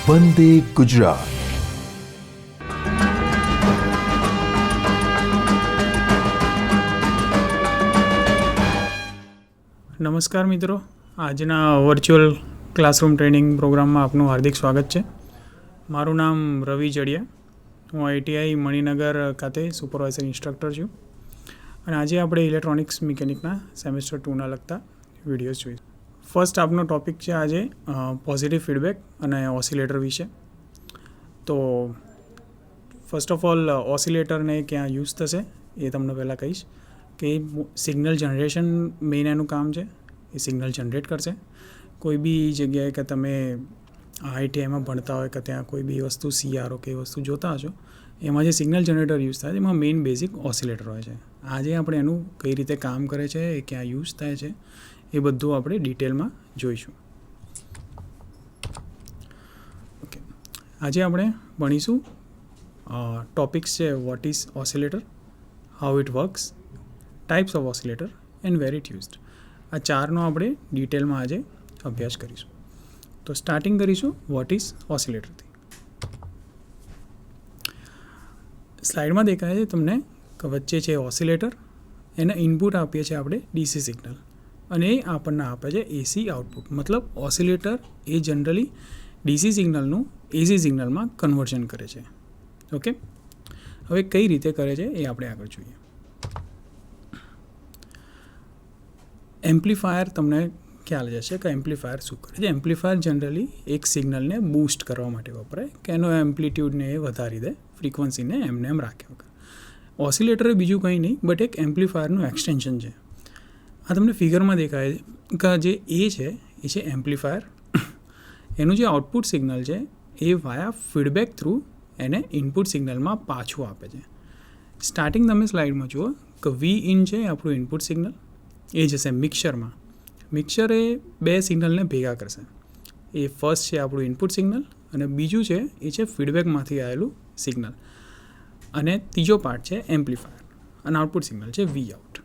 વંદે ગુજરાત. નમસ્કાર મિત્રો, આજના વર્ચ્યુઅલ ક્લાસરૂમ ટ્રેનિંગ પ્રોગ્રામમાં આપનું હાર્દિક સ્વાગત છે. મારું નામ રવિ જડિયા, હું આઈટીઆઈ મણિનગર ખાતે સુપરવાઇઝર ઇન્સ્ટ્રક્ટર છું અને આજે આપણે ઇલેક્ટ્રોનિક્સ મિકેનિકના સેમેસ્ટર 2ના લગતા વિડીયોઝ જોઈએ. ફર્સ્ટ આપનો ટૉપિક છે આજે પોઝિટિવ ફીડબેક અને ઓસિલેટર વિશે. તો ફર્સ્ટ ઓફ ઓલ ઓસિલેટરને ક્યાં યુઝ થશે એ તમને પહેલાં કહીશ કે સિગ્નલ જનરેશન મેઇન એનું કામ છે. એ સિગ્નલ જનરેટ કરશે. કોઈ બી જગ્યાએ કે તમે આઈટીઆઈમાં ભણતા હોય કે ત્યાં કોઈ બી વસ્તુ સીઆરઓ કે એ વસ્તુ જોતા હશો, એમાં જે સિગ્નલ જનરેટર યુઝ થાય છે એમાં મેઇન બેઝિક ઓસિલેટર હોય છે. આજે આપણે એનું કઈ રીતે કામ કરે છે, એ ક્યાં યુઝ થાય છે, એ બધું આપણે ડિટેલમાં જોઈશું. ઓકે, આજે આપણે ભણીશું ટોપિક્સ છે what is oscillator, how it works, types of oscillator and where it used. આ ચારનો આપણે ડિટેલમાં આજે અભ્યાસ કરીશું. તો સ્ટાર્ટિંગ કરીશું વોટ ઇઝ ઓસિલેટરથી. સ્લાઇડમાં દેખાય છે તમને કે વચ્ચે છે ઓસિલેટર, એને ઇનપુટ આપીએ છીએ આપણે ડીસી સિગ્નલ અને એ આપણને આપે છે એસી આઉટપુટ. મતલબ ઓસિલેટર એ જનરલી ડીસી સિગ્નલનું એસી સિગ્નલમાં કન્વર્ઝન કરે છે. ઓકે, હવે કઈ રીતે કરે છે એ આપણે આગળ જોઈએ. એમ્પ્લીફાયર તમને ખ્યાલ જશે કે એમ્પ્લીફાયર શું કરે છે. એમ્પ્લીફાયર જનરલી એક સિગ્નલને બૂસ્ટ કરવા માટે વપરાય કે એનો એમ્પ્લિટ્યૂડને એ વધારી દે, ફ્રીક્વન્સીને એમને એમ રાખે વગર. ઓસિલેટર એ બીજું કંઈ નહીં બટ એક એમ્પ્લીફાયરનું એક્સટેન્શન છે. આ તમને ફિગરમાં દેખાય છે કે જે એ છે એમ્પ્લીફાયર. એનું જે આઉટપુટ સિગ્નલ છે એ વાયા ફીડબેક થ્રુ એને ઇનપુટ સિગ્નલમાં પાછું આપે છે. સ્ટાર્ટિંગ તમે સ્લાઇડમાં જુઓ કે વી ઇન છે આપણું ઇનપુટ સિગ્નલ, એ જશે મિક્સરમાં. મિક્સર એ બે સિગ્નલને ભેગા કરશે. એ ફર્સ્ટ છે આપણું ઇનપુટ સિગ્નલ અને બીજું છે એ છે ફીડબેકમાંથી આવેલું સિગ્નલ. અને ત્રીજો પાર્ટ છે એમ્પ્લીફાયર અને આઉટપુટ સિગ્નલ છે વી આઉટ.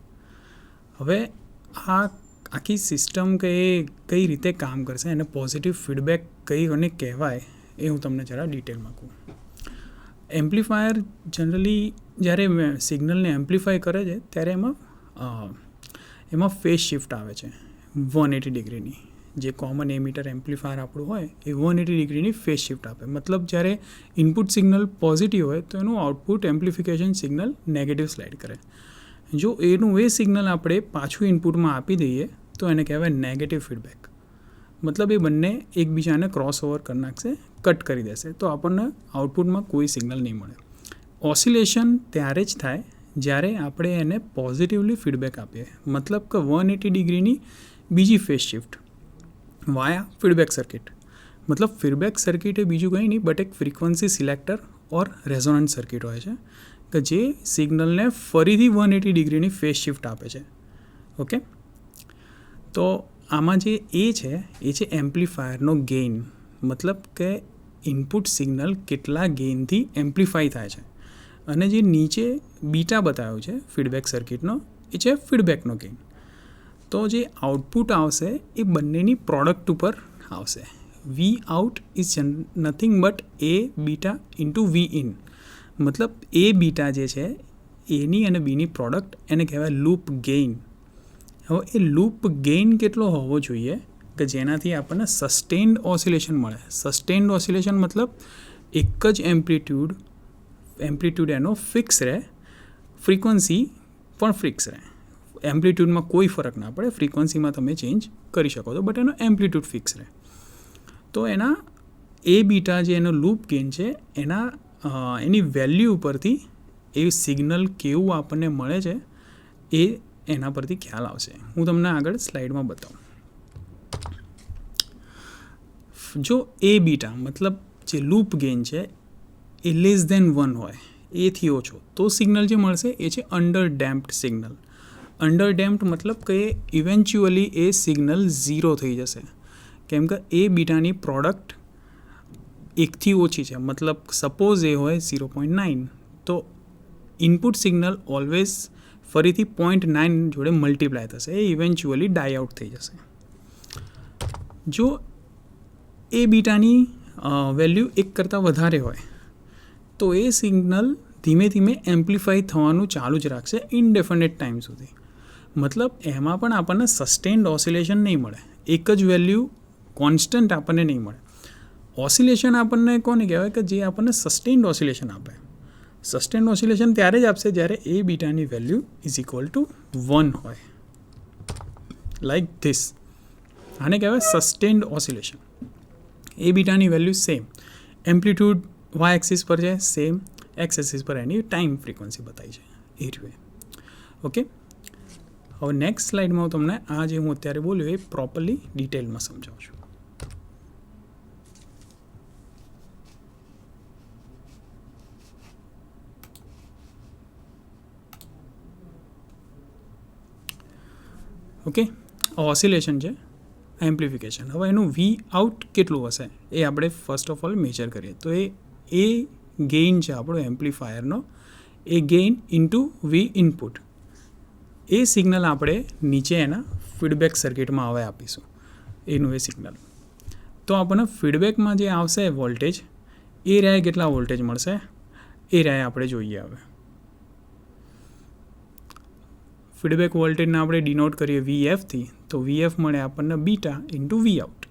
હવે આ આખી સિસ્ટમ કે એ કઈ રીતે કામ કરશે અને પોઝિટિવ ફીડબેક કઈ અને કહેવાય એ હું તમને જરા ડિટેલમાં કહું. એમ્પ્લીફાયર જનરલી જ્યારે સિગ્નલને એમ્પ્લીફાય કરે છે ત્યારે એમાં ફેઝ શિફ્ટ આવે છે 180 ડિગ્રીની. જે કોમન એમીટર એમ્પ્લીફાયર આપણું હોય એ 180 ડિગ્રીની ફેઝ શિફ્ટ આપે. મતલબ જ્યારે ઇનપુટ સિગ્નલ પોઝિટિવ હોય તો એનું output amplification signal negative slide કરે. જો એનું એ સિગ્નલ આપણે પાછું ઇનપુટમાં આપી દઈએ તો એને કહેવાય નેગેટિવ ફીડબેક. મતલબ એ બંને એકબીજાને ક્રોસ ઓવર કરી નાખશે, કટ કરી દેશે, તો આપણને આઉટપુટમાં કોઈ સિગ્નલ નહીં મળે. ઓસિલેશન ત્યારે જ થાય જ્યારે આપણે એને પોઝિટિવલી ફીડબેક આપીએ. મતલબ કે 180 ડિગ્રીની બીજી ફેઝ શિફ્ટ વાયા ફીડબેક સર્કિટ. મતલબ ફીડબેક સર્કિટ એ બીજું કંઈ નહીં બટ એક ફ્રીક્વન્સી સિલેક્ટર ઓર રેઝોનન્સ સર્કિટ હોય છે કે જે સિગ્નલને ફરીથી 180 ડિગ્રીની ફેઝ શિફ્ટ આપે છે. ઓકે, તો આમાં જે એ છે એમ્પ્લીફાયરનો ગેઇન. મતલબ કે ઇનપુટ સિગ્નલ કેટલા ગેઇનથી એમ્પ્લીફાય થાય છે. અને જે નીચે બીટા બતાવ્યો છે ફીડબેક સર્કિટનો એ છે ફીડબેકનો ગેઇન. તો જે આઉટપુટ આવશે એ બંનેની પ્રોડક્ટ ઉપર આવશે. V out is nothing but A beta into V in. મતલબ એ બીટા જે છે એની અને બીની પ્રોડક્ટ એને કહેવાય લૂપ ગેઇન. હવે એ લૂપ ગેઇન કેટલો હોવો જોઈએ કે જેનાથી આપણને સસ્ટેન્ડ ઓસિલેશન મળે. સસ્ટેન્ડ ઓસિલેશન મતલબ એક જ એમ્પ્લિટ્યૂડ એનો ફિક્સ રહે, ફ્રીક્વન્સી પણ ફિક્સ રહે. એમ્પ્લિટ્યૂડમાં કોઈ ફરક ના પડે, ફ્રીક્વન્સીમાં તમે ચેન્જ કરી શકો છો બટ એનો એમ્પ્લિટ્યૂડ ફિક્સ રહે. તો એના એ બીટા જે એનો લૂપ ગેઇન છે એની વેલ્યુ ઉપરથી એ સિગ્નલ કેવું આપણને મળે છે એ એના પરથી ખ્યાલ આવશે. હું તમને આગળ સ્લાઇડમાં બતાવું. જો એ બીટા મતલબ જે લૂપ ગેઇન છે એ લેસ ધેન 1 હોય, એથી ઓછો, તો સિગ્નલ જે મળશે એ છે under damped signal. Under damped મતલબ કે ઇવેન્ચ્યુઅલી એ સિગ્નલ 0 થઈ જશે કેમ કે એ બીટાની પ્રોડક્ટ 1થી ઓછી છે. મતલબ સપોઝ એ હોય 0.9 તો ઇનપુટ સિગ્નલ ઓલવેઝ ફરીથી 0.9 જોડે મલ્ટીપ્લાય થશે, એ ઇવેન્ચ્યુઅલી ડાય આઉટ થઈ જશે. જો એ બીટાની વેલ્યુ એક કરતાં વધારે હોય તો એ સિગ્નલ ધીમે ધીમે એમ્પ્લિફાય થવાનું ચાલુ જ રાખશે ઇનડેફિનેટ ટાઈમ સુધી. મતલબ એમાં પણ આપણને સસ્ટેન્ડ ઓસિલેશન નહીં મળે, એક જ વેલ્યુ કોન્સ્ટન્ટ આપણને નહીં મળે. ઓસિલેશન આપણને કોને કહેવાય કે જે આપણને સસ્ટેન્ડ ઓસિલેશન આપે. સસ્ટેન્ડ ઓસિલેશન ત્યારે જ આપશે જ્યારે એ બીટાની વેલ્યુ ઇઝ ઇક્વલ ટુ 1 હોય, લાઈક ધીસ. આને કહેવાય સસ્ટેન્ડ ઓસિલેશન. એ બીટાની value same, amplitude Y axis પર છે સેમ, એક્સ એક્સિસ પર એની ટાઈમ ફ્રીક્વન્સી બતાવી છે એ રીતે. ઓકે, હવે નેક્સ્ટ સ્લાઇડમાં હું તમને આ જે હું અત્યારે બોલ્યું એ પ્રોપરલી ડિટેલમાં સમજાવું છું. ઓકે, ઓસિલેશન છે, એમ્પ્લિફિકેશન. હવે એનું વી આઉટ કેટલું હશે એ આપણે ફર્સ્ટ ઓફ ઓલ મેજર કરીએ. તો એ ગેઇન છે આપણો એમ્પ્લીફાયરનો, એ ગેઇન ઇન્ટુ વી ઇનપુટ. એ સિગ્નલ આપણે નીચે એના ફીડબેક સર્કિટમાં હવે આપીશું એનું એ સિગ્નલ. તો આપણને ફીડબેકમાં જે આવશે વોલ્ટેજ, એ રાય કેટલા વોલ્ટેજ મળશે એ રાય આપણે જોઈએ. હવે ફીડબેક વોલ્ટેજને આપણે ડિનોટ કરીએ VFથી, તો VF મળે આપણને beta into V out.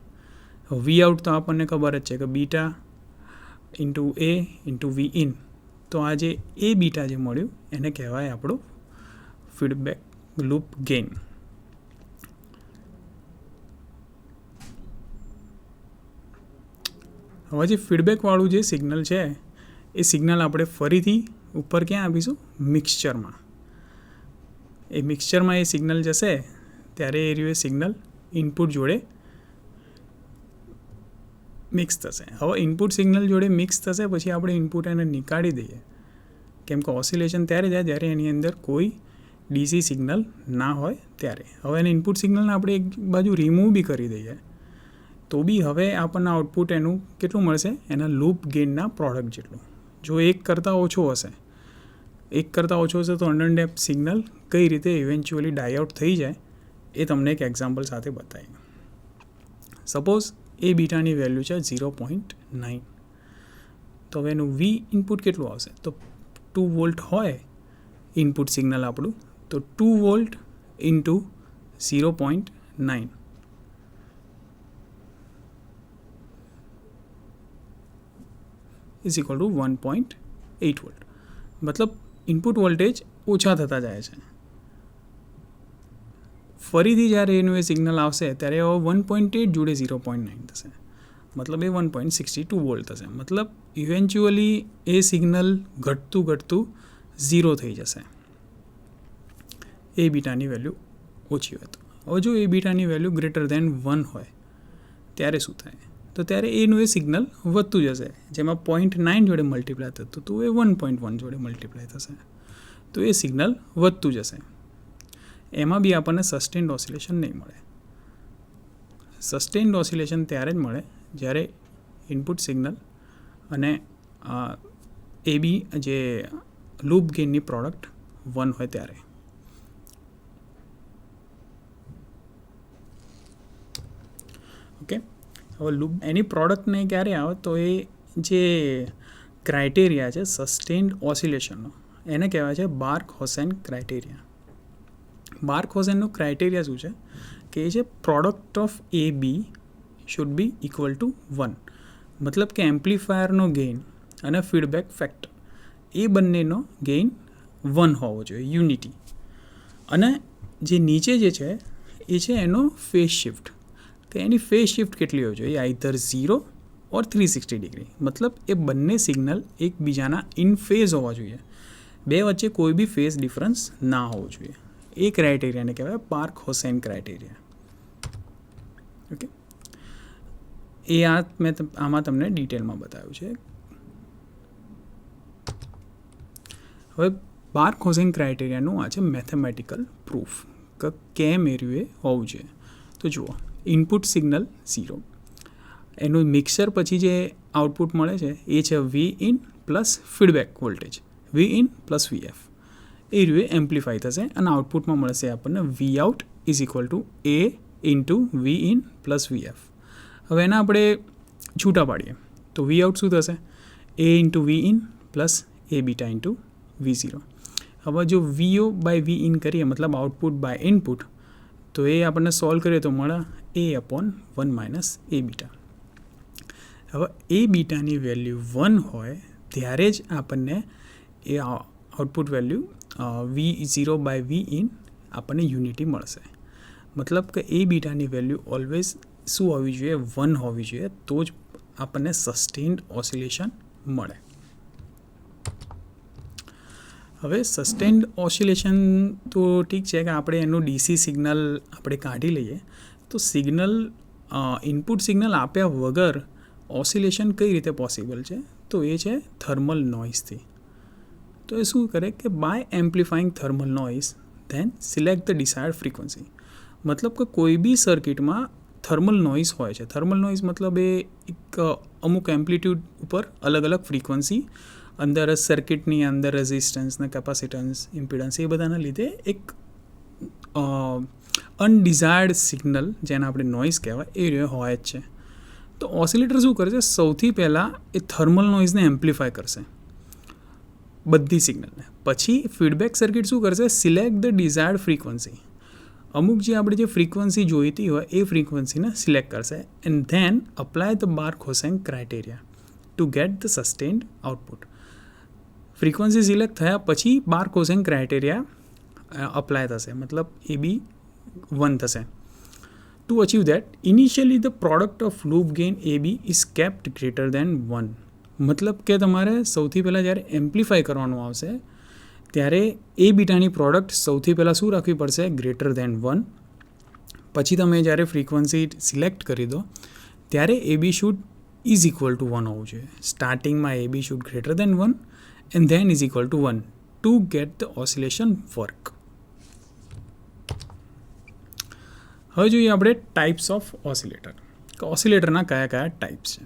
V out તો આપણને ખબર જ છે કે beta into A into V in. તો આ જે એ બીટા જે મળ્યું એને કહેવાય આપણું ફીડબેક લૂપ ગેઇન. હવે જે ફીડબેકવાળું જે સિગ્નલ છે એ સિગ્નલ આપણે ફરીથી ઉપર ક્યાં આપીશું? મિક્સચરમાં. એ મિક્સચરમાં એ સિગ્નલ જશે ત્યારે એ રહ્યું એ સિગ્નલ ઇનપુટ જોડે મિક્સ થશે. હવે ઇનપુટ સિગ્નલ જોડે મિક્સ થશે પછી આપણે ઇનપુટ એને નીકાળી દઈએ, કેમ કે ઓસિલેશન ત્યારે જાય જ્યારે એની અંદર કોઈ ડીસી સિગ્નલ ના હોય ત્યારે. હવે એને ઇનપુટ સિગ્નલને આપણે એક બાજુ રિમૂવ બી કરી દઈએ તો બી હવે આપણને આઉટપુટ એનું કેટલું મળશે? એના લૂપ ગેઇનના પ્રોડક્ટ જેટલું. જો એક કરતાં ઓછો હશે તો અંડરડેમ્પ સિગ્નલ કઈ રીતે ઇવેન્ચ્યુઅલી ડાય આઉટ થઈ જાય એ તમને એક એક્ઝામ્પલ સાથે બતાવીએ. સપોઝ એ બીટાની વેલ્યુ છે 0.9. તો હવે એનું વી ઇનપુટ કેટલું આવશે? તો 2 વોલ્ટ હોય ઇનપુટ સિગ્નલ આપણું, તો 2 volt into 0.9 is equal two 1.8 volt. મતલબ ઇનપુટ વોલ્ટેજ ઓછા થતા જાય છે. ફરીથી જ્યારે એનું એ સિગ્નલ આવશે ત્યારે 1.8 જોડે 0.9 થશે, મતલબ એ 1.62 વોલ્ટ થશે. મતલબ ઇવેન્ચ્યુઅલી એ સિગ્નલ ઘટતું 0 થઈ જશે એ બીટાની વેલ્યુ ઓછી હોય તો. હવે જો એ બીટાની વેલ્યુ ગ્રેટર દેન 1 હોય ત્યારે શું થાય? તો ત્યારે એનું એ સિગ્નલ વધતું જશે, જેમાં 0.9 જોડે મલ્ટીપ્લાય થતું તો એ 1.1 જોડે મલ્ટીપ્લાય થશે, તો એ સિગ્નલ વધતું જશે. એમાં બી આપણને સસ્ટેન્ડ ઓસિલેશન નહીં મળે. સસ્ટેન્ડ ઓસિલેશન ત્યારે જ મળે જ્યારે ઇનપુટ સિગ્નલ અને એ બી જે લૂપ ગેઇનની પ્રોડક્ટ 1 હોય ત્યારે. ઓકે, હવે લૂપ એની પ્રોડક્ટ નહીં ક્યારે આવે? તો એ જે ક્રાઇટેરિયા છે સસ્ટેન્ડ ઓસિલેશનનો એને કહેવાય છે બાર્ક-હોસેન ક્રાઇટેરિયા. બાર્ક-હોસેનનો ક્રાઇટેરિયા શું છે કે એ છે product of A B should be equal to 1. મતલબ કે એમ્પ્લીફાયરનો ગેઇન અને ફીડબેક ફેક્ટર એ બંનેનો ગેઇન 1 હોવો જોઈએ, યુનિટી. અને જે નીચે જે છે એ છે એનો ફેઝ શિફ્ટ. તો એની ફેઝ શિફ્ટ કેટલી હોવી જોઈએ? આઈધર 0 ઓર 360 ડિગ્રી. મતલબ એ બંને સિગ્નલ એકબીજાના ઇન ફેઝ હોવા જોઈએ, બે વચ્ચે કોઈ બી ફેઝ ડિફરન્સ ના હોવો જોઈએ. એ ક્રાઇટેરિયાને કહેવાય બાર્ક-હોસેન ક્રાઇટેરિયા. ઓકે, એ મેં આમાં તમને ડિટેલમાં બતાવ્યું છે. હવે બાર્ક-હોસેન ક્રાઇટેરિયાનું આ છે મેથેમેટિકલ પ્રૂફ કે કેમ એર્યું એ હોવું જોઈએ. તો જુઓ, ઇનપુટ સિગ્નલ 0, એનું મિક્સર પછી જે આઉટપુટ મળે છે એ છે V in plus feedback voltage, V in plus VF. એ રીતે એમ્પ્લિફાય થશે અને આઉટપુટમાં મળશે આપણને V out is equal to A into V in plus VF. હવે એના આપણે છૂટા પાડીએ તો વી આઉટ શું થશે? A into V in plus A beta into V0. હવે જો VO બાય વી ઇન કરીએ મતલબ આઉટપુટ બાય ઇનપુટ, તો એ આપણને સોલ્વ કરીએ તો મળે A/1 માઇનસ એ બીટા. હવે એ બીટાની વેલ્યુ 1 હોય ત્યારે જ આપણને એ output value V0 by V in આપણને યુનિટી મળશે. મતલબ કે એ બીટાની વેલ્યુ ઓલવેઝ શું હોવી જોઈએ? 1 હોવી જોઈએ, તો જ આપણને સસ્ટેન્ડ ઓસિલેશન મળે. હવે સસ્ટેન્ડ ઓસિલેશન તો ઠીક છે કે આપણે એનું ડીસી સિગ્નલ આપણે કાઢી લઈએ, તો સિગ્નલ ઇનપુટ સિગ્નલ આપ્યા વગર ઓસિલેશન કઈ રીતે પોસિબલ છે? તો એ છે થર્મલ નોઇઝથી. તો એ શું કરે કે by amplifying thermal noise then select the desired frequency. મતલબ કે કોઈ બી સર્કિટમાં થર્મલ નોઇઝ હોય છે. થર્મલ નોઇઝ મતલબ એ એક અમુક એમ્પ્લિટ્યૂડ ઉપર અલગ અલગ ફ્રીક્વન્સી અંદર સર્કિટની અંદર રેઝિસ્ટન્સ ને કેપેસિટન્સ ઇમ્પિડન્સ એ બધાના લીધે એક અનડિઝાયર્ડ સિગ્નલ જેને આપણે નોઇઝ કહેવાય એ હોય જ છે. તો ઓસિલેટર શું કરે છે? સૌથી પહેલાં એ થર્મલ નોઇઝને એમ્પ્લિફાય કરશે બધી સિગ્નલને. પછી ફીડબેક સર્કિટ શું કરશે? Select the desired frequency. અમુક જે આપણે જે ફ્રીક્વન્સી જોઈતી હોય એ ફ્રીક્વન્સીને સિલેક્ટ કરશે and then apply the Barkhausen criteria to get the sustained output. Frequency select થયા પછી બાર્ક-હોસેન ક્રાઇટેરિયા અપ્લાય થશે, મતલબ એ બી 1 થશે. To achieve that initially the product of loop gain A B is kept greater than 1. મતલબ કે તમારે સૌથી પહેલાં જ્યારે એમ્પ્લિફાય કરવાનું આવશે ત્યારે એ બીટાની પ્રોડક્ટ સૌથી પહેલાં શું રાખવી પડશે? Greater than 1. પછી તમે જ્યારે ફ્રીક્વન્સી સિલેક્ટ કરી દો ત્યારે A B should is equal to 1 હોવું જોઈએ. સ્ટાર્ટિંગમાં A B should greater than 1 and then is equal to 1 to get the oscillation work. હવે જોઈએ આપણે ટાઈપ્સ ઓફ ઓસિલેટર. કે ઓસિલેટરના કયા કયા ટાઈપ્સ છે.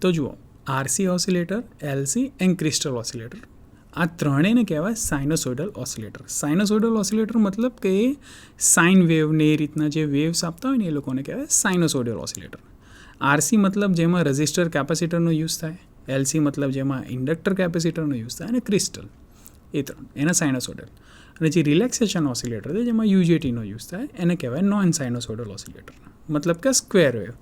તો જુઓ, RC oscillator, LC and crystal oscillator. આ ત્રણેયને કહેવાય સાઇનોસોઇડલ ઓસિલેટર. સાઇનોસોઇડલ ઓસિલેટર મતલબ કે એ સાઇન વેવને એ રીતના જે વેવ્સ આપતા હોય ને એ લોકોને કહેવાય સાઇનોસોઇડલ ઓસિલેટર. RC મતલબ જેમાં રજિસ્ટર કેપેસિટરનો યુઝ થાય, LC મતલબ જેમાં ઇન્ડક્ટર કેપેસિટરનો યુઝ થાય, અને ક્રિસ્ટલ, એ ત્રણ એના સાઇનોસોઇડલ. અને જે રિલેક્સેશન ઓસિલેટર છે જેમાં UJTનો યુઝ થાય એને કહેવાય નોન સાઇનોસોઇડલ ઓસિલેટર. મતલબ કે સ્ક્વેર વેવ.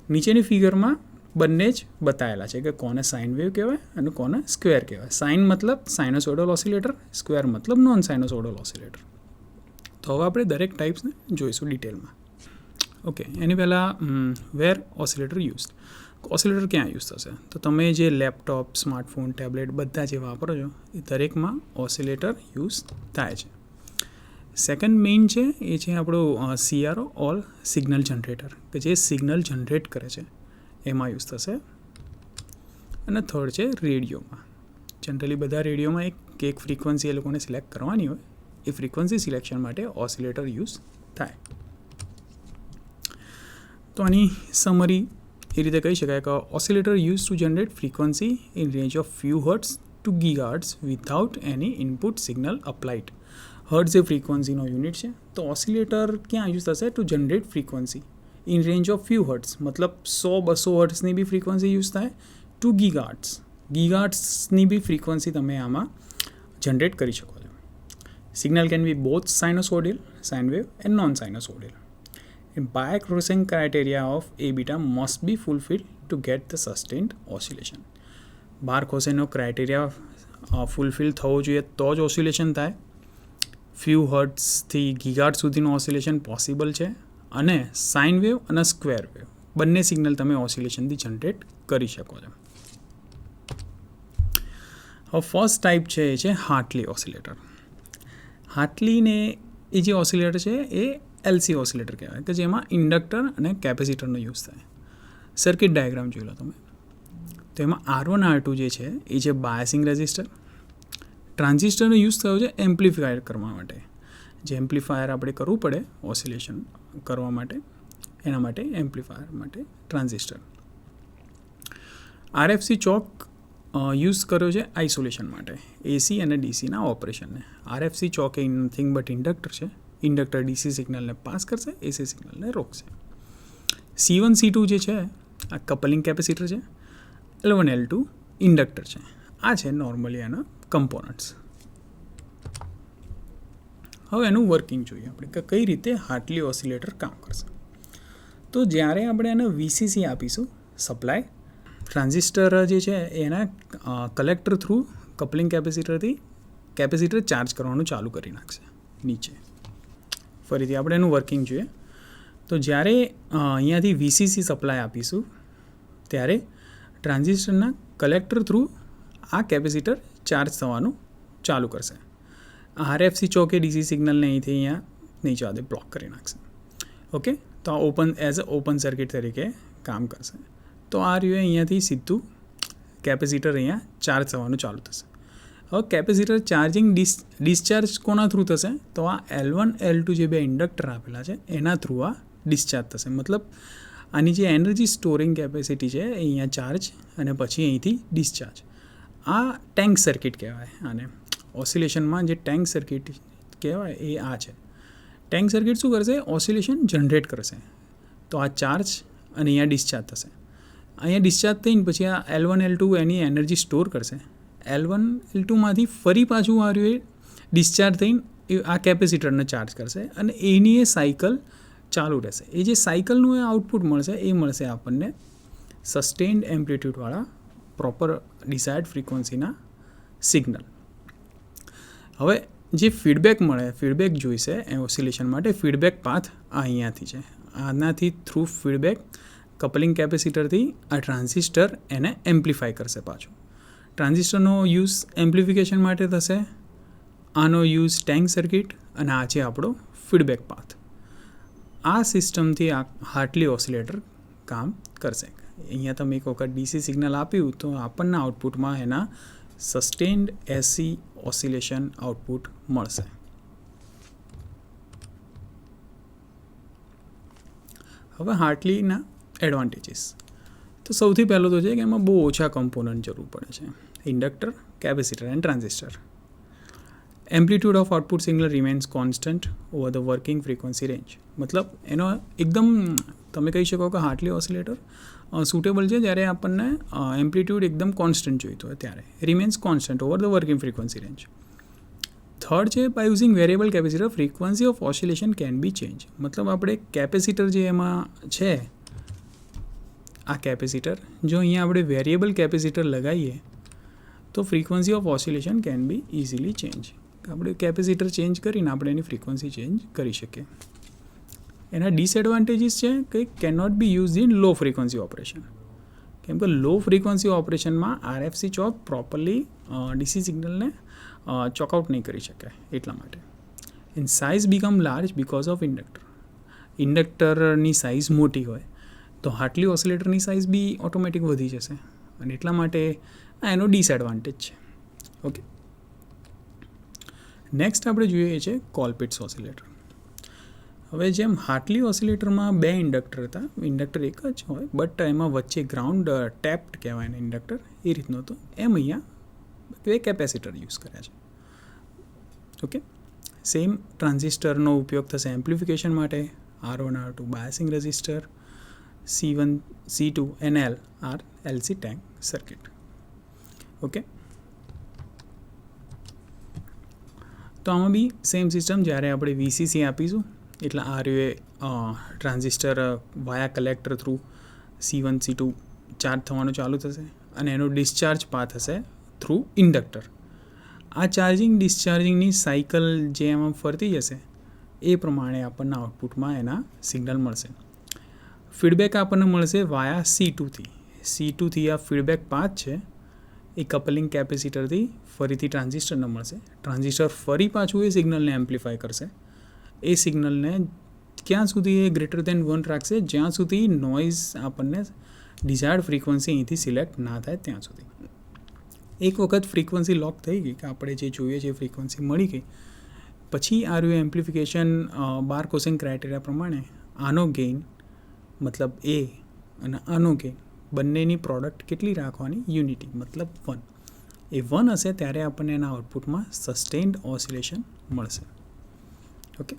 નીચેની ફિગરમાં બંને જ બતાવેલા છે કે કોને સાઇન વેવ કહેવાય અને કોને સ્ક્વેર કહેવાય. સાઇન મતલબ સાઇનોસોઇડલ ઓસિલેટર, સ્ક્વેર મતલબ નોન સાઇનોસોઇડલ ઓસિલેટર. તો હવે આપણે દરેક ટાઈપ્સને જોઈશું ડિટેલમાં. ઓકે, એની પહેલાં વેર ઓસિલેટર યુઝ. ઓસિલેટર ક્યાં યુઝ થશે? તો તમે જે લેપટોપ, સ્માર્ટફોન, ટેબ્લેટ બધા જે વાપરો છો એ દરેકમાં ઓસિલેટર યુઝ થાય છે. સેકન્ડ મેઇન છે એ છે આપણું CRO ઓલ સિગ્નલ જનરેટર, કે જે સિગ્નલ જનરેટ કરે છે એમાં યુઝ થશે. અને થર્ડ છે રેડિયોમાં. જનરલી બધા રેડિયોમાં એક ફ્રીક્વન્સી એ લોકોને સિલેક્ટ કરવાની હોય, એ ફ્રીક્વન્સી સિલેક્શન માટે ઓસિલેટર યુઝ થાય. તો આની સમરી એ રીતે કહી શકાય કે oscillator use to generate frequency in range of few hertz to gigahertz without any input signal applied. Hertz એ ફ્રીક્વન્સીનો યુનિટ છે. તો ઓસિલેટર ક્યાં યુઝ થશે? To generate frequency in range of few hertz, મતલબ 100-200 હર્ટ્ઝની બી ફ્રીક્વન્સી યુઝ થાય, ટુ ગીગાહર્ટ્ઝ. ગીગાહર્ટ્ઝની બી ફ્રીક્વન્સી તમે આમાં જનરેટ કરી શકો છો. Signal can be both sinusoidal, sine wave, and non sinusoidal. Back-Rosen criteria of A beta must be fulfilled to get the sustained oscillation. બાર્ક-હોસેનનો ક્રાઇટેરિયા ફૂલફિલ થવો જોઈએ તો જ ઓસિલેશન થાય. ફ્યુ હર્ટ્ઝથી ગીગાહર્ટ્ઝ સુધીનું ઓસિલેશન પોસિબલ છે. અને સાઇન વેવ અને સ્ક્વેર વેવ બંને સિગ્નલ તમે ઓસિલેશનથી જનરેટ કરી શકો છો. હવે ફર્સ્ટ ટાઈપ છે એ છે હાર્ટલી ઓસિલેટર. હાર્ટલીને એ જે ઓસિલેટર છે એ LC ઓસિલેટર કહેવાય, કે જેમાં ઇન્ડક્ટર અને કેપેસિટરનો યુઝ થાય. સર્કિટ ડાયાગ્રામ જોઈ લો તમે. તો એમાં R1 R2 જે છે એ છે બાયસિંગ રેઝિસ્ટર. ટ્રાન્ઝિસ્ટરનો યુઝ થયો છે એમ્પ્લિફાયર કરવા માટે. જે એમ્પ્લિફાયર આપણે કરવું પડે ઓસિલેશન કરવા માટે, એના માટે એમ્પ્લિફાયર માટે ટ્રાન્ઝિસ્ટર. RFC ચોક યુઝ કર્યો છે આઇસોલેશન માટે, AC અને DCના ઓપરેશનને. RFC ચોક એ નથિંગ બટ ઇન્ડક્ટર છે. ઇન્ડક્ટર DC સિગ્નલને પાસ કરશે, AC સિગ્નલને રોકશે. C1 C2 જે છે આ કપલિંગ કેપેસિટર છે. L1 L2 ઇન્ડક્ટર છે. આ છે નોર્મલી એના કમ્પોનન્ટ્સ. હવે એનું વર્કિંગ જોઈએ આપણે કે કઈ રીતે હાર્ટલી ઓસિલેટર કામ કરશે. તો જ્યારે આપણે એને વીસીસી આપીશું સપ્લાય, ટ્રાન્ઝિસ્ટર જે છે એના કલેક્ટર થ્રુ કપલિંગ કેપેસિટરથી કેપેસિટર ચાર્જ કરવાનું ચાલુ કરી નાખશે નીચે. ફરીથી આપણે એનું વર્કિંગ જોઈએ. તો જ્યારે અહીંયાથી વીસીસી સપ્લાય આપીશું ત્યારે ટ્રાન્ઝિસ્ટરના કલેક્ટર થ્રુ આ કેપેસિટર ચાર્જ થવાનું ચાલુ કરશે. આરએફસી ચોકે ડીસી સિગ્નલને અહીંથી અહીંયા નીચે આદે બ્લોક કરી નાખશે. ઓકે, તો આ ઓપન સર્કિટ તરીકે કામ કરશે. તો આ રહ્યું અહીંયાથી સીધું કેપેસિટર અહીંયા ચાર્જ થવાનું ચાલુ થશે. હવે કેપેસિટર ચાર્જિંગ ડિસ્ચાર્જ કોના થ્રુ થશે? તો આ L1 L2 જે બે ઇન્ડક્ટર આપેલા છે એના થ્રુ આ ડિસ્ચાર્જ થશે. મતલબ આની જે એનર્જી સ્ટોરિંગ કેપેસિટી છે એ અહીંયા ચાર્જ અને પછી અહીંથી ડિસ્ચાર્જ. આ ટેન્ક સર્કિટ કહેવાય આને. ઓસિલેશનમાં જે ટેન્ક સર્કિટ કહેવાય એ આ છે. ટેન્ક સર્કિટ શું કરશે? ઓસિલેશન જનરેટ કરશે. તો આ ચાર્જ અને અહીંયા ડિસ્ચાર્જ થશે. અહીંયા ડિસ્ચાર્જ થઈને પછી આ L1 L2 એની એનર્જી સ્ટોર કરશે. L1 L2માંથી ફરી પાછું આ રહ્યું એ ડિસ્ચાર્જ થઈને આ કેપેસિટરને ચાર્જ કરશે અને એની એ સાયકલ ચાલુ રહેશે. એ જે સાયકલનું એ આઉટપુટ મળશે એ મળશે આપણને સસ્ટેન્ડ એમ્પ્લિટ્યૂડવાળા પ્રોપર ડિઝાયર્ડ ફ્રીક્વન્સીના સિગ્નલ. હવે જે ફીડબેક મળે, ફીડબેક જોઈશે એ ઓસિલેશન માટે ફીડબેક પાથ અહીંયાથી છે. આનાથી થ્રુ ફીડબેક કપલિંગ કેપેસિટરથી આ ટ્રાન્ઝિસ્ટર એને એમ્પ્લિફાય કરશે પાછું. ટ્રાન્ઝિસ્ટરનો યુઝ એમ્પ્લિફિકેશન માટે થશે, આનો યુઝ ટેન્ક સર્કિટ અને આ છે આપણો ફીડબેક પાથ. આ સિસ્ટમથી આ હાર્ટલી ઓસિલેટર કામ કરશે. અહીંયા તમે એક વખત ડીસી સિગ્નલ આપ્યું તો આપણને આઉટપુટમાં એના સસ્ટેન્ડ એસી ઓસિલેશન આઉટપુટ મળશે. હવે હાર્ટલીના એડવાન્ટેજીસ. તો સૌથી પહેલો તો છે કે એમાં બહુ ઓછા કમ્પોનન્ટ જરૂર પડે છે. Inductor, capacitor and transistor. Amplitude of output signal remains constant over the working frequency range. મતલબ એનો એકદમ તમે કહી શકો કે હાર્ટલી ઓસિલેટર સુટેબલ છે જ્યારે આપણને એમ્પ્લિટ્યૂડ એકદમ કોન્સ્ટન્ટ જોઈતું હોય ત્યારે. Remains constant over the working frequency range. Third છે by using variable capacitor frequency of oscillation can be change. મતલબ આપણે કેપેસિટર જે એમાં છે આ કેપેસિટર, જો અહીંયા આપણે વેરિયેબલ કેપેસિટર લગાવીએ તો frequency of oscillation can B easily change. આપણે કેપેસિટર ચેન્જ કરીને આપણે એની ફ્રીક્વન્સી ચેન્જ કરી શકીએ. એના ડિસએડવાન્ટેજીસ છે કે can not be use in low frequency operation. કેમ કે લો ફ્રીક્વન્સી ઓપરેશનમાં આરએફસી ચોક પ્રોપરલી ડીસી સિગ્નલને ચોકઆઉટ નહીં કરી શકે એટલા માટે. And size become large because of inductor. ઇન્ડક્ટરની સાઇઝ મોટી હોય તો હાર્ટલી ઓસિલેટરની સાઇઝ બી ઓટોમેટિક વધી જશે અને એટલા માટે આ એનો ડિસએડવાન્ટેજ છે. ઓકે, નેક્સ્ટ આપણે જોઈએ છે કોલપિટ્સ ઓસિલેટર. હવે જેમ હાર્ટલી ઓસિલેટરમાં બે ઇન્ડક્ટર હતા, ઇન્ડક્ટર એક જ હોય બટ એમાં વચ્ચે ગ્રાઉન્ડ ટેપ્ડ કહેવાય ને ઇન્ડક્ટર એ રીતનો હતો, એમ અહીંયા બે કેપેસિટર યુઝ કર્યા છે. ઓકે, સેમ ટ્રાન્ઝિસ્ટરનો ઉપયોગ થશે એમ્પ્લિફિકેશન માટે. R1 R2 biasing resistor, C1 C2 NL are LC tank circuit. Okay, તો આમાં બી સેમ સિસ્ટમ. જ્યારે આપણે વીસીસી આપીશું એટલે આ રહ્યું transistor via collector through C1 C2 charge થવાનું ચાલુ થશે અને એનો ડિસ્ચાર્જ પાથ હશે થ્રુ ઇન્ડક્ટર. આ ચાર્જિંગ ડિસ્ચાર્જિંગની સાયકલ જે એમાં ફરતી જશે એ પ્રમાણે આપણને આઉટપુટમાં એના સિગ્નલ મળશે. ફીડબેક આપણને મળશે વાયા C2થી. C2થી આ ફીડબેક પાથ છે એ કપલિંગ કેપેસિટરથી ફરીથી ટ્રાન્ઝિસ્ટરને મળશે. ટ્રાન્ઝિસ્ટર ફરી પાછું એ સિગ્નલને એમ્પ્લિફાય કરશે. એ સિગ્નલને ક્યાં સુધી એ ગ્રેટર દેન 1 રાખશે જ્યાં સુધી નોઇઝ આપણને ડિઝાયર્ડ ફ્રીક્વન્સી અહીંથી સિલેક્ટ ના થાય ત્યાં સુધી. એક વખત ફ્રીક્વન્સી લોક થઈ ગઈ કે આપણે જે જોઈએ છે ફ્રીક્વન્સી મળી ગઈ પછી આ રહ્યું એમ્પ્લિફિકેશન બાર-કોસેન ક્રાઇટેરિયા પ્રમાણે આનો ગેઇન મતલબ એ અને આનો ગેઇન બંનેની પ્રોડક્ટ કેટલી રાખવાની? યુનિટી મતલબ 1. એ 1 હશે ત્યારે આપણને એના આઉટપુટમાં સસ્ટેન્ડ ઓસિલેશન મળશે. ઓકે,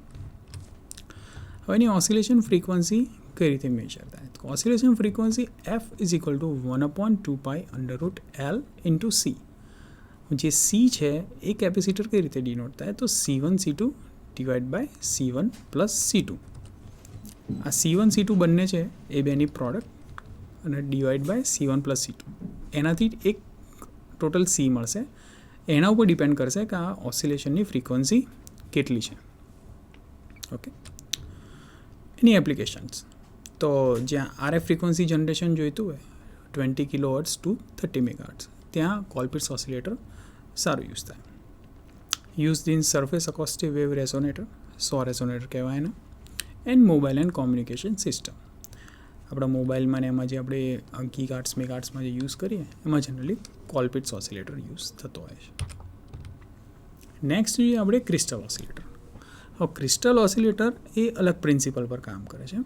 હવે એની ઓસિલેશન ફ્રીક્વન્સી કઈ રીતે મેજર થાય? તો oscillation frequency f is equal two 1/2π√L into C. જે C છે એ કેપેસિટર કઈ રીતે ડિનોટ થાય? તો C1 C2 divide by C1 plus C2. આ C1 C2 બંને છે એ બેની પ્રોડક્ટ અને divide by C1 plus C2. એનાથી એક ટોટલ C મળશે. એના ઉપર ડિપેન્ડ કરશે કે આ ઓસિલેશનની ફ્રીક્વન્સી કેટલી છે. ઓકે, એની એપ્લિકેશન્સ તો જ્યાં RF ફ્રીક્વન્સી જનરેશન જોઈતું હોય 20 kHz ટુ 30 MHz, ત્યાં કોલપિટ્સ ઓસિલેટર સારું યુઝ થાય. Used in surface acoustic wave resonator, so resonator કહેવાય એને, and mobile and communication system. આપણા મોબાઈલમાં ને એમાં જે આપણે ગીગાર્ટ્સ મેગાર્ટ્સમાં જે યુઝ કરીએ એમાં જનરલી કોલપિટ્સ ઓસિલેટર યુઝ થતો હોય છે. નેક્સ્ટ જોઈએ આપણે ક્રિસ્ટલ ઓસિલેટર. હવે ક્રિસ્ટલ ઓસિલેટર એ અલગ પ્રિન્સિપલ પર કામ કરે છે.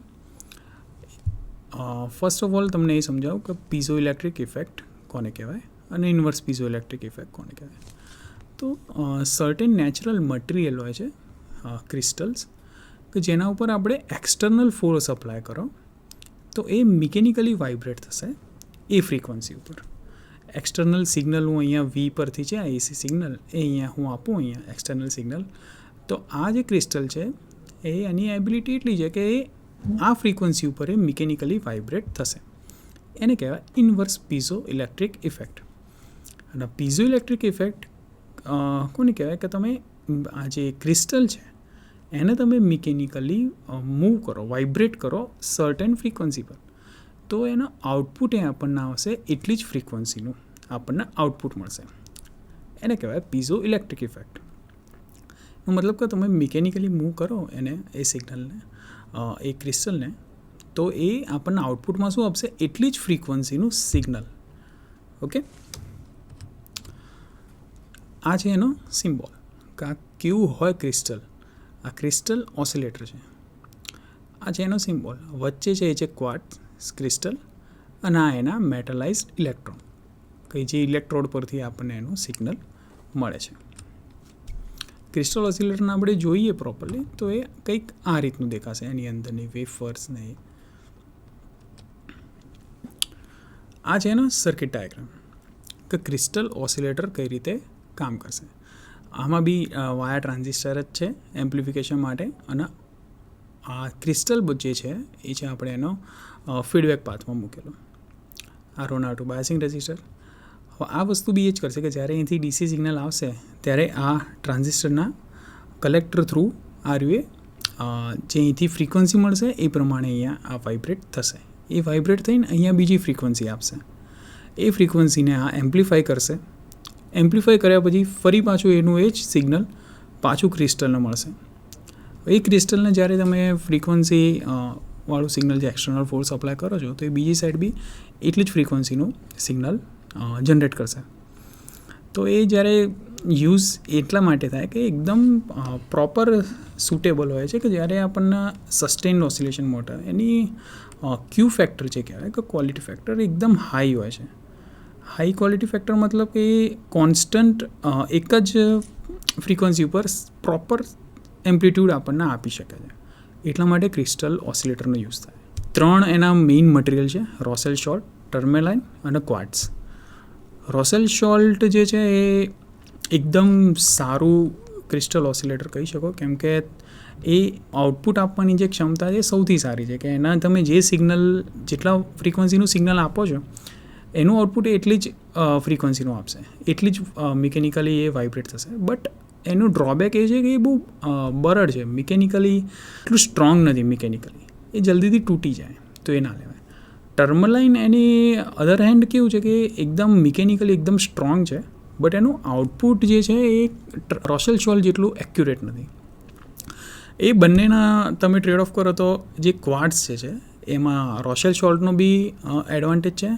ફર્સ્ટ ઓફ ઓલ તમને એ સમજાવું કે પીઝો ઇલેક્ટ્રિક ઇફેક્ટ કોને કહેવાય અને ઇન્વર્સ પીઝો ઇલેક્ટ્રિક ઇફેક્ટ કોને કહેવાય. તો સર્ટેન નેચરલ મટીરિયલ હોય છે ક્રિસ્ટલ્સ કે જેના ઉપર આપણે એક્સટર્નલ ફોર્સ અપ્લાય કરો તો એ મિકેનિકલી વાઇબ્રેટ થશે એ ફ્રીક્વન્સી ઉપર. એક્સટર્નલ સિગ્નલ હું અહીંયા વી પરથી છે, આ એસી સિગ્નલ એ અહીંયા હું આપું અહીંયા એક્સટર્નલ સિગ્નલ, તો આ જે ક્રિસ્ટલ છે એ એની એબિલિટી એટલી છે કે એ આ ફ્રીક્વન્સી ઉપર એ મિકેનિકલી વાઇબ્રેટ થશે. એને કહેવાય ઇન્વર્સ પીઝો ઇલેક્ટ્રિક ઇફેક્ટ. અને પીઝો ઇલેક્ટ્રિક ઇફેક્ટ કોને કહેવાય કે તમે આ જે ક્રિસ્ટલ છે એને તમે મિકેનિકલી મૂવ કરો, વાઇબ્રેટ કરો સર્ટેન ફ્રીક્વન્સી પર, તો એનો આઉટપુટ એ આપણને આવશે એટલી જ ફ્રીક્વન્સીનું આપણને આઉટપુટ મળશે. એને કહેવાય પીઝો ઇલેક્ટ્રિક ઇફેક્ટ. એનો મતલબ કે તમે મિકેનિકલી મૂવ કરો એને એ સિગ્નલને એ ક્રિસ્ટલને, તો એ આપણને આઉટપુટમાં શું આપશે? એટલી જ ફ્રીક્વન્સીનું સિગ્નલ. ઓકે, આ છે એનો સિમ્બોલ કે આ કેવું હોય ક્રિસ્ટલ. આ ક્રિસ્ટલ ઓસિલેટર છે. આ છે એનો સિમ્બોલ. વચ્ચે છે એ છે ક્વાર્ટઝ ક્રિસ્ટલ અને આ એના મેટલાઇઝડ ઇલેક્ટ્રોન કે જે ઇલેક્ટ્રોડ પરથી આપણને એનું સિગ્નલ મળે છે. ક્રિસ્ટલ ઓસિલેટરને આપણે જોઈએ પ્રોપરલી તો એ કંઈક આ રીતનું દેખાશે. એની અંદરની વેફર્સ ને આ છે એનો સર્કિટ ડાયાગ્રામ કે ક્રિસ્ટલ ઓસિલેટર કઈ રીતે કામ કરશે. આમાં બી વાયા ટ્રાન્ઝિસ્ટર જ છે એમ્પ્લિફિકેશન માટે, અને આ ક્રિસ્ટલ જે છે એ છે આપણે એનો ફીડબેક પાથમાં મૂકેલો. આ R1 R2 બાયસિંગ રેઝિસ્ટર. હવે આ વસ્તુ બી એ જ કરશે કે જ્યારે અહીંથી ડીસી સિગ્નલ આવશે ત્યારે આ ટ્રાન્ઝિસ્ટરના કલેક્ટર થ્રુ આ જે અહીંથી ફ્રીક્વન્સી મળશે એ પ્રમાણે અહીંયા આ વાઇબ્રેટ થશે. એ વાઇબ્રેટ થઈને અહીંયા બીજી ફ્રીક્વન્સી આપશે. એ ફ્રીક્વન્સીને આ એમ્પ્લિફાય કરશે. એમ્પ્લિફાય કર્યા પછી ફરી પાછું એનું એ જ સિગ્નલ પાછું ક્રિસ્ટલને મળશે. એ ક્રિસ્ટલને જ્યારે તમે ફ્રીક્વન્સી વાળું સિગ્નલ જે એક્સટર્નલ ફોર્સ અપ્લાય કરો છો તો એ બીજી સાઈડ બી એટલી જ ફ્રીક્વન્સીનું સિગ્નલ જનરેટ કરશે. તો એ જ્યારે યુઝ એટલા માટે થાય કે એકદમ પ્રોપર સુટેબલ હોય છે કે જ્યારે આપણને સસ્ટેન્ડ ઓસિલેશન મોટર એની ક્યુ ફેક્ટર જે કહેવાય કે ક્વોલિટી ફેક્ટર એકદમ હાઈ હોય છે. હાઈ ક્વોલિટી ફેક્ટર મતલબ કે કોન્સ્ટન્ટ એક જ ફ્રીક્વન્સી ઉપર પ્રોપર એમ્પ્લિટ્યૂડ આપણને આપી શકે છે. એટલા માટે ક્રિસ્ટલ ઓસિલેટરનો યુઝ થાય. 3 એના મેઇન મટીરિયલ છે: રોસેલ સોલ્ટ, ટર્મેલાઇન અને ક્વાર્ટઝ. રોસેલ સોલ્ટ જે છે એ એકદમ સારું ક્રિસ્ટલ ઓસિલેટર કહી શકો, કેમ કે એ આઉટપુટ આપવાની જે ક્ષમતા છે સૌથી સારી છે કે એના તમે જે સિગ્નલ જેટલા ફ્રીક્વન્સીનું સિગ્નલ આપો છો એનું આઉટપુટ એટલી જ ફ્રીક્વન્સીનું આપશે, એટલી જ મિકેનિકલી એ વાઇબ્રેટ થશે. બટ એનું ડ્રોબેક એ છે કે એ બહુ બરડ છે, મિકેનિકલી એટલું સ્ટ્રોંગ નથી. મિકેનિકલી એ જલ્દીથી તૂટી જાય, તો એ ના લેવાય. ટર્મલાઇન એની અધર હેન્ડ કેવું છે કે એકદમ મિકેનિકલી એકદમ સ્ટ્રોંગ છે, બટ એનું આઉટપુટ જે છે એ રોસેલ સોલ્ટ જેટલું એક્યુરેટ નથી. એ બંનેના તમે ટ્રેડ ઓફ કરો તો જે ક્વાર્ટઝ છે એમાં રોસેલ સોલ્ટનો બી એડવાન્ટેજ છે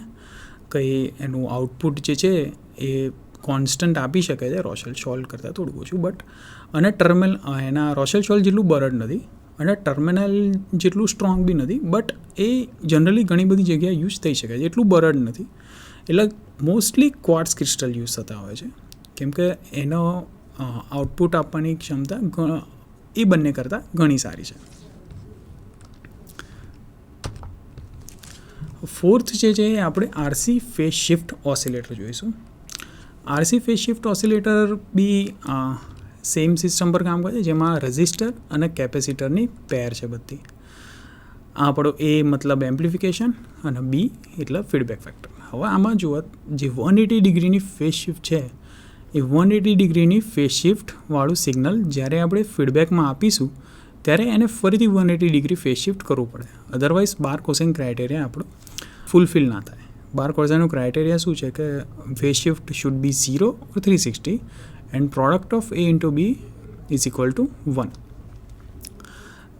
કે એનું આઉટપુટ જે છે એ કોન્સ્ટન્ટ આપી શકે છે રોસેલ સોલ્ટ કરતાં થોડું ઓછું. બટ અને એના રોસેલ સોલ્ટ જેટલું બરડ નથી અને ટર્મિનલ જેટલું સ્ટ્રોંગ બી નથી, બટ એ જનરલી ઘણી બધી જગ્યાએ યુઝ થઈ શકે છે, એટલું બરડ નથી. એટલે મોસ્ટલી ક્વાર્ટઝ ક્રિસ્ટલ યુઝ થતા હોય છે, કેમ કે એનો આઉટપુટ આપવાની ક્ષમતા એ બંને કરતાં ઘણી સારી છે. ફોર્થ જે છે એ આપણે આરસી ફેઝ શિફ્ટ ઓસિલેટર જોઈશું. આરસી ફેઝ શિફ્ટ ઓસિલેટર બી સેમ સિસ્ટમ પર કામ કરે છે, જેમાં રજિસ્ટર અને કેપેસિટરની પેર છે બધી. આપણો એ મતલબ એમ્પ્લિફિકેશન અને બી એટલે ફીડબેક ફેક્ટર. હવે આમાં જુઓ, જે 180 ડિગ્રીની ફેઝ શિફ્ટ છે એ 180 ડિગ્રીની ફેઝ શિફ્ટવાળું સિગ્નલ જ્યારે આપણે ફીડબેકમાં આપીશું ત્યારે એને ફરીથી 180 ડિગ્રી ફેઝ શિફ્ટ કરવું પડે. અધરવાઇઝ બાર-કોસેન ક્રાઇટેરિયા આપણો ફૂલફિલ ના થાય. બાર-કોસેનનું ક્રાઇટેરિયા શું છે કે phase shift should be 0 or 360 and product of A into B is equal to 1.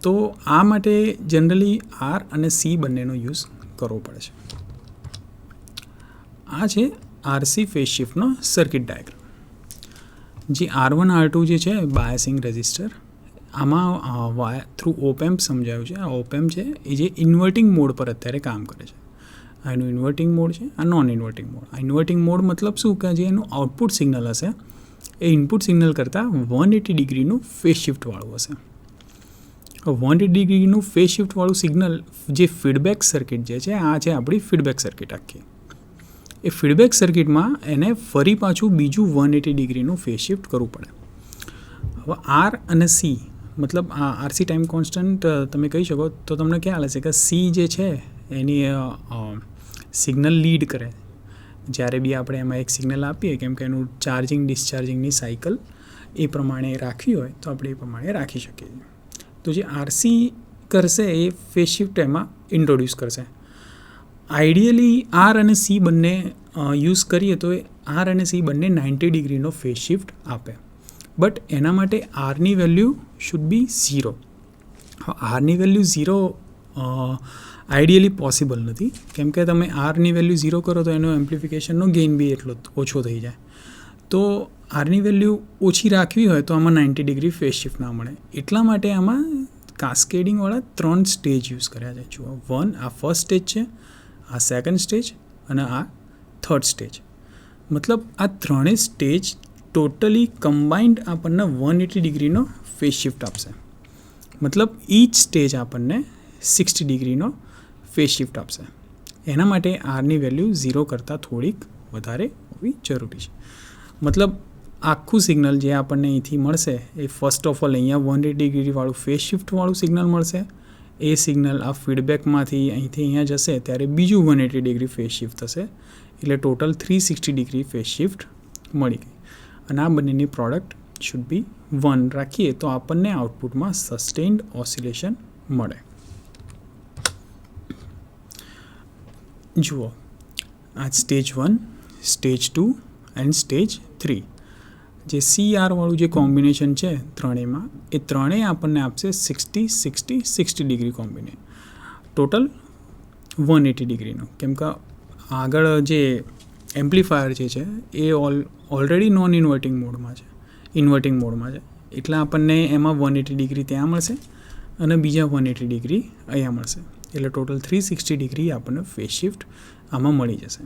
તો આ માટે જનરલી આર અને સી બંનેનો યુઝ કરવો પડે છે. આ છે આરસી ફેઝ શિફ્ટનો સર્કિટ ડાયાગ્રામ. જે R1 R2 જે છે બાયસિંગ રજિસ્ટર, આમાં થ્રુ ઓપેમ્પ સમજાયું છે. આ ઓપેમ્પ છે એ જે ઇન્વર્ટિંગ મોડ પર અત્યારે કામ કરે છે. આ એનું ઇન્વર્ટિંગ મોડ છે, આ નોન ઇન્વર્ટિંગ મોડ. આ ઇન્વર્ટિંગ મોડ મતલબ શું કે જે એનું આઉટપુટ સિગ્નલ હશે એ ઇનપુટ સિગ્નલ કરતાં 180 ડિગ્રીનું ફેઝ શિફ્ટવાળું હશે. 180 ડિગ્રીનું ફેઝ શિફ્ટવાળું સિગ્નલ જે ફીડબેક સર્કિટ જે છે, આ છે આપણી ફીડબેક સર્કિટ આખી. એ ફીડબેક સર્કિટમાં એને ફરી પાછું બીજું 180 ડિગ્રીનું ફેઝ શિફ્ટ કરવું પડે. હવે આર અને સી મતલબ આ આરસી ટાઈમ કોન્સ્ટન્ટ તમે કહી શકો તો તમને ખ્યાલ હશે કે સી જે છે એની સિગ્નલ લીડ કરે. જ્યારે બી આપણે એમાં એક સિગ્નલ આપીએ, કેમ કે એનું ચાર્જિંગ ડિસ્ચાર્જિંગની સાયકલ એ પ્રમાણે રાખવી હોય તો આપણે એ પ્રમાણે રાખી શકીએ. તો જે આરસી કરશે એ ફેઝ શિફ્ટ એમાં ઇન્ટ્રોડ્યુસ કરશે. આઈડિયલી આર અને સી બંને યુઝ કરીએ તો એ આર અને સી બંને 90 ડિગ્રીનો ફેઝ શિફ્ટ આપે. બટ એના માટે આરની વેલ્યુ શુડ બી 0. આરની વેલ્યુ 0 આઈડિયલી પોસિબલ નથી, કેમ કે તમે આરની વેલ્યુ 0 કરો તો એનો એમ્પ્લિફિકેશનનો ગેઇન બી એટલો ઓછો થઈ જાય. તો આરની વેલ્યુ ઓછી રાખવી હોય તો આમાં 90 ડિગ્રી ફેઝ શિફ્ટ ના મળે. એટલા માટે આમાં કાસ્કેડિંગવાળા 3 સ્ટેજ યુઝ કર્યા છે. જુઓ, આ ફર્સ્ટ સ્ટેજ છે, આ સેકન્ડ સ્ટેજ અને આ થર્ડ સ્ટેજ. મતલબ આ ત્રણેય સ્ટેજ ટોટલી કમ્બાઇન્ડ આપણને 180 ડિગ્રીનો ફેઝ શિફ્ટ આપશે. મતલબ ઈચ સ્ટેજ આપણને 60 ડિગ્રીનો ફેઝ શિફ્ટ આપશે. એના માટે આરની વેલ્યુ 0 કરતાં થોડીક વધારે હોવી જરૂરી છે. મતલબ આખું સિગ્નલ જે આપણને અહીંથી મળશે એ ફર્સ્ટ ઓફ ઓલ અહીંયા 180 ડિગ્રીવાળું ફેઝ શિફ્ટવાળું સિગ્નલ મળશે. એ સિગ્નલ આ ફીડબેકમાંથી અહીંથી અહીંયા જશે ત્યારે બીજું 180 ડિગ્રી ફેઝ શિફ્ટ થશે. એટલે ટોટલ 360 ડિગ્રી ફેઝ શિફ્ટ મળી ગઈ. અને આ બંનેની પ્રોડક્ટ શુડ બી 1 રાખીએ તો આપણને આઉટપુટમાં સસ્ટેન્ડ ઓસિલેશન મળે. જુઓ, આ સ્ટેજ 1, સ્ટેજ 2 એન્ડ સ્ટેજ 3. જે CR વાળું જે કોમ્બિનેશન છે ત્રણેયમાં, એ ત્રણેય આપણને આપશે 60 ડિગ્રી કોમ્બિનેશન. ટોટલ 180 ડિગ્રીનું. કેમ કે આગળ જે એમ્પ્લીફાયર જે છે એ ઓલરેડી નોન ઇન્વર્ટિંગ મોડમાં છે, ઇન્વર્ટિંગ મોડમાં છે. એટલે આપણને એમાં 180 ડિગ્રી ત્યાં મળશે અને બીજા 180 ડિગ્રી અહીંયા મળશે. એટલે ટોટલ 360 ડિગ્રી આપણને ફેઝ શિફ્ટ આમાં મળી જશે.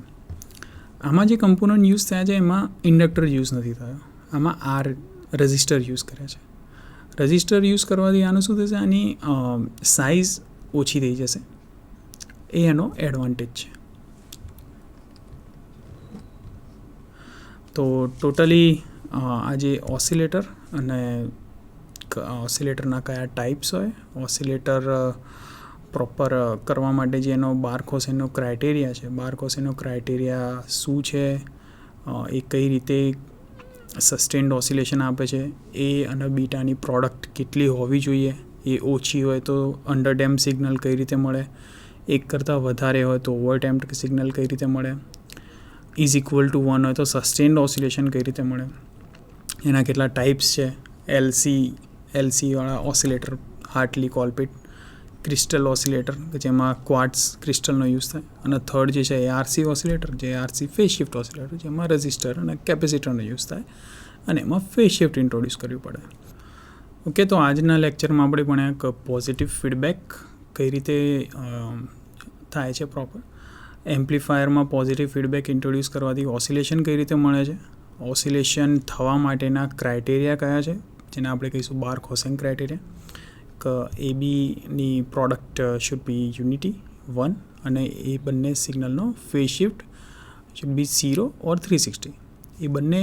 આમાં જે કમ્પોનન્ટ યુઝ થયા છે એમાં ઇન્ડક્ટર યુઝ નથી થયો. આમાં આર રજિસ્ટર યુઝ કર્યા છે. રજિસ્ટર યુઝ કરવાથી આનું શું થશે, આની સાઇઝ ઓછી થઈ જશે. એ એનો એડવાન્ટેજ છે. તો ટોટલી આ જે ઓસિલેટર અને ઓસિલેટરના કયા ટાઈપ્સ હોય, ઓસિલેટર પ્રોપર કરવા માટે જે એનો બાર-કોસેનનો ક્રાઇટેરિયા છે, બાર-કોસેનનો ક્રાઇટેરિયા શું છે, એ કઈ રીતે સસ્ટેન્ડ ઓસિલેશન આપે છે, એ અને બીટાની પ્રોડક્ટ કેટલી હોવી જોઈએ, એ ઓછી હોય તો અંડરડેમ્પ સિગ્નલ કઈ રીતે મળે, એક કરતાં વધારે હોય તો ઓવરડેમ્પ્ડ સિગ્નલ કઈ રીતે મળે, ઇઝ ઇક્વલ ટુ 1 હોય તો સસ્ટેન્ડ ઓસિલેશન કઈ રીતે મળે, એના કેટલા ટાઈપ્સ છે, એલસીવાળા ઓસિલેટર, હાર્ટલી કોલપિટ, ક્રિસ્ટલ ઓસિલેટર કે જેમાં ક્વાર્ટઝ ક્રિસ્ટલનો યુઝ થાય, અને થર્ડ જે છે એ આરસી ઓસિલેટર, જે આરસી ફેઝ શિફ્ટ ઓસિલેટર, જેમાં રજિસ્ટર અને કેપેસિટરનો યુઝ થાય અને એમાં ફેઝ શિફ્ટ ઇન્ટ્રોડ્યુસ કરવી પડે. ઓકે, તો આજના લેક્ચરમાં આપણે ભણ્યા કે પોઝિટિવ ફીડબેક કઈ રીતે થાય છે પ્રોપર, એમ્પ્લીફાયરમાં પોઝિટિવ ફીડબેક ઇન્ટ્રોડ્યુસ કરવાથી ઓસિલેશન કઈ રીતે મળે છે, ઓસિલેશન થવા માટેના ક્રાઇટેરિયા કયા છે, જેને આપણે કહીશું બાર-કોસેન ક્રાઇટેરિયા, કે એબીની પ્રોડક્ટ શુડ બી યુનિટી 1 અને એ બંને સિગ્નલનો ફેઝ શિફ્ટ શુડ બી 0 ઓર 360. એ બંને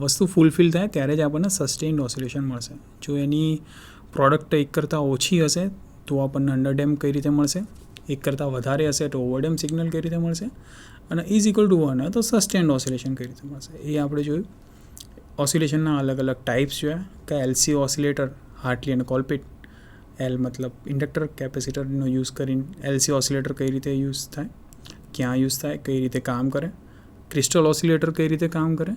વસ્તુ ફૂલફિલ થાય ત્યારે જ આપણને સસ્ટેઇન્ડ ઓસિલેશન મળશે. જો એની પ્રોડક્ટ એક કરતાં ઓછી હશે તો આપણને અંડરડેમ કઈ રીતે મળશે, એક કરતાં વધારે હશે તો ઓવરડેમ સિગ્નલ કઈ રીતે મળશે, અને ઇઝ ઇક્વલ ટુ 1 તો સસ્ટેન્ડ ઓસિલેશન કઈ રીતે મળશે એ આપણે જોયું. ઓસિલેશનના અલગ અલગ ટાઈપ્સ જોયા કે એલસી ઓસિલેટર, હાર્ટલી અને કોલપિટ. એલ મતલબ ઇન્ડક્ટર કેપેસિટરનો યુઝ કરીને એલસી ઓસિલેટર કઈ રીતે યુઝ થાય, ક્યાં યુઝ થાય, કઈ રીતે કામ કરે. ક્રિસ્ટલ ઓસિલેટર કઈ રીતે કામ કરે,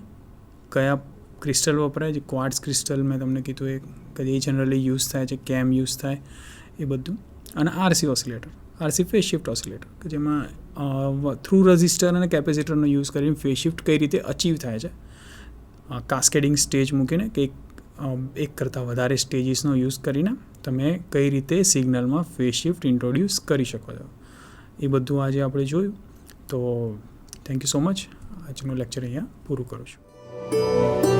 કયા ક્રિસ્ટલ વપરાય, જે ક્વાર્ટઝ ક્રિસ્ટલ મેં તમને કીધું એ કે એ જનરલી યુઝ થાય છે, કેમ યુઝ થાય એ બધું. અને RC oscillator, RC phase shift oscillator કે જેમાં થ્રુ રજિસ્ટર અને કેપેસિટરનો યુઝ કરીને ફેઝ શિફ્ટ કઈ રીતે અચીવ થાય છે, કાસ્કેડિંગ સ્ટેજ મૂકીને કે એક કરતાં વધારે સ્ટેજીસનો યુઝ કરીને તમે કઈ રીતે સિગ્નલમાં ફેઝ શિફ્ટ ઇન્ટ્રોડ્યુસ કરી શકો છો. એ બધું આજે આપણે જોયું. તો થેન્ક યુ સો મચ. આજનું લેક્ચર અહીંયા પૂરું કરું છું.